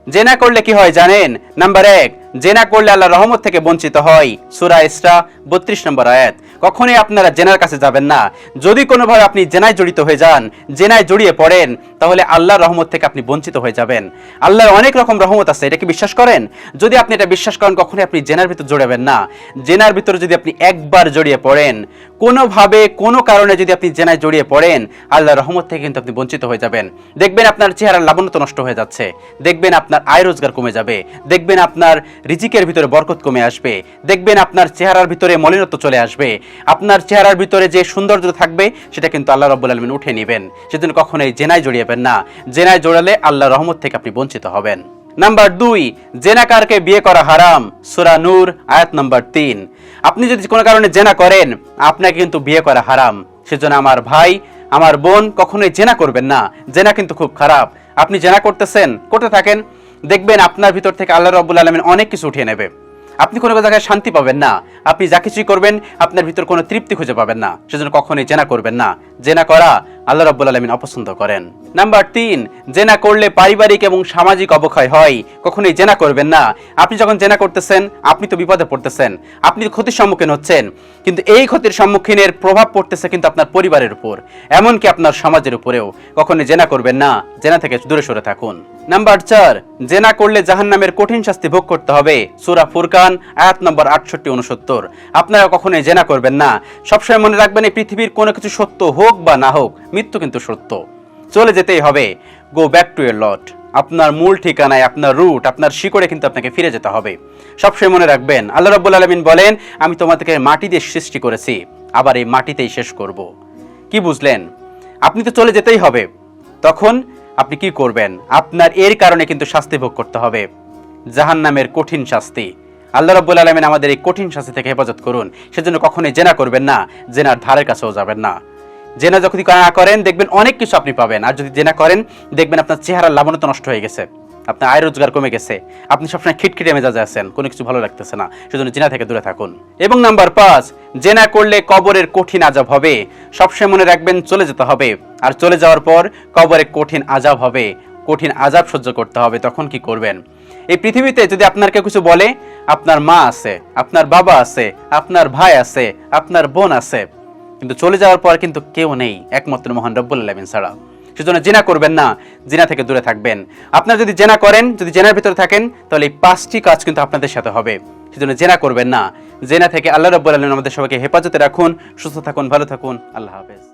জেনা করলে কি হয় জানেন? নাম্বার 1, জেনা করলে আল্লাহর রহমত থেকে বঞ্চিত হয়। সূরা ইসরা 32 নম্বর আয়াত। কখনোই আপনারা জেনার কাছে যাবেন না। যদি কোনোভাবে আপনি জেনায় জড়িত হয়ে যান, জেনায় জড়িয়ে পড়েন, তাহলে আল্লাহর রহমত থেকে আপনি বঞ্চিত হয়ে যাবেন। আল্লাহর অনেক রকম রহমত আছে, এটা কি বিশ্বাস করেন? যদি আপনি এটা বিশ্বাস করেন, কখনোই আপনি জেনার ভিতর জড়াবেন না। জেনার ভিতরে যদি আপনি একবার জড়িয়ে পড়েন, কোনোভাবে কোনো কারণে যদি আপনি জেনায় জড়িয়ে পড়েন, আল্লাহর রহমত থেকে কিন্তু আপনি বঞ্চিত হয়ে যাবেন। দেখবেন আপনার চেহারার লাবণ্যতা নষ্ট হয়ে যাচ্ছে, দেখবেন আপনার আয় রোজগার কমে যাবে, দেখবেন আপনার রিজিকের ভিতরে বরকত কমে আসবে, দেখবেন আপনার চেহারার ভিতরে মলিনত্ব চলে আসবে, আপনার চেহারার ভিতরে যে সৌন্দর্য থাকবে সেটা কিন্তু আল্লাহ রাব্বুল আলামিন উঠে নেবেন। সেজন্য কখনোই জেনায় জড়িয়েবেন না। জেনায় জড়ালে আল্লাহর রহমত থেকে আপনি বঞ্চিত হবেন। নাম্বার 2, জেনাকারকে বিয়ে করা হারাম। সূরা নূর আয়াত নাম্বার 3। আপনি যদি কোনো কারণে জেনা করেন, আপনাকে কিন্তু বিয়ে করা হারাম। সেজন্য আমার ভাই, আমার বোন, কখনোই জেনা করবেন না। জেনা কিন্তু খুব খারাপ। আপনি জেনা করতেছেন, করতে থাকেন, দেখবেন আপনার ভিতর থেকে আল্লাহ রাব্বুল আলামিন অনেক কিছু উঠিয়ে নেবে। আপনি কোনো জায়গায় শান্তি পাবেন না। আপনি যা কিছুই করবেন, আপনার ভিতর কোনো তৃপ্তি খুঁজে পাবেন না। সেজন্য কখনোই জেনা করবেন না। জেনা করা আল্লাহ রাব্বুল আলামিন অপছন্দ করেন। নাম্বার 3, জেনা করলে পারিবারিক এবং সামাজিক অবক্ষয় হয়। কখনোই জেনা করবেন না। আপনি যখন জেনা করতেছেন, আপনি তো বিপদে পড়তেছেন, আপনি ক্ষতির সম্মুখীন হচ্ছেন, কিন্তু এই ক্ষতির সম্মুখীনের প্রভাব পড়তেছে কিন্তু আপনার পরিবারের উপর, এমনকি আপনার সমাজের উপরেও। কখনোই জেনা করবেন না। জেনা থেকে দূরে সরে থাকুন। নাম্বার 4, জেনা করলে জাহান্নামের কঠিন শাস্তি ভোগ করতে হবে। সূরা ফুরকান আয়াত নম্বর 68-69। আপনারা কখনোই জেনা করবেন না। সবসময় মনে রাখবেন, এই পৃথিবীর কোনো কিছু সত্য হোক বা না হোক, মৃত্যু কিন্তু সত্য। চলে যেতেই হবে। গো ব্যাক টু ইয়ার লট। আপনার মূল ঠিকানায়, আপনার রুট, আপনার শিকড়ে কিন্তু আপনাকে ফিরে যেতে হবে। সবসময় মনে রাখবেন, আল্লাহ রাব্বুল আলামিন বলেন, আমি তোমাদেরকে মাটি দিয়ে সৃষ্টি করেছি, আবার এই মাটিতেই শেষ করব। কি বুঝলেন? আপনি তো চলে যেতেই হবে। তখন আপনি কি করবেন? আপনার এর কারণে কিন্তু শাস্তি ভোগ করতে হবে, জাহান্নামের কঠিন শাস্তি। আল্লাহ রাব্বুল আলামিন আমাদের এই কঠিন শাস্তি থেকে হেফাজত করুন। সেজন্য কখনোই জেনা করবেন না। জেনার ধারের কাছেও যাবেন না। জেনা যখন না করেন, দেখবেন অনেক কিছু আপনি পাবেন। আর যদি জেনা করেন, দেখবেন আপনার চেহারার লাবণ্যতা নষ্ট হয়ে গেছে, আপনার আয় রোজগার কমে গেছে, আপনি সবসময় খিটখিটে মেজাজে আছেন, কোনো কিছু ভালো লাগতেছে না। সেজন্য জেনা থেকে দূরে থাকুন। এবং নাম্বার 5, জেনা করলে কবরের কঠিন আযাব হবে। সবসময় মনে রাখবেন, চলে যেতে হবে। আর চলে যাওয়ার পর কবরে কঠিন আযাব হবে, কঠিন আযাব সহ্য করতে হবে। তখন কি করবেন? এই পৃথিবীতে যদি আপনার কেউ কিছু বলে, আপনার মা আছে, আপনার বাবা আছে, আপনার ভাই আছে, আপনার বোন আছে, কিন্তু চলে যাওয়ার পর কিন্তু কেউ নেই, একমাত্র মহান রব্বুল আলামিন ছাড়া। সেজন্য জেনা করবেন না। জেনা থেকে দূরে থাকবেন। আপনারা যদি জেনা করেন, যদি জেনার ভিতরে থাকেন, তাহলে এই 5টি কাজ কিন্তু আপনাদের সাথে হবে। সেজন্য জেনা করবেন না। জেনা থেকে আল্লাহ রাব্বুল আলামিন আমাদের সবাইকে হেফাজতে রাখুন। সুস্থ থাকুন, ভালো থাকুন। আল্লাহ হাফেজ।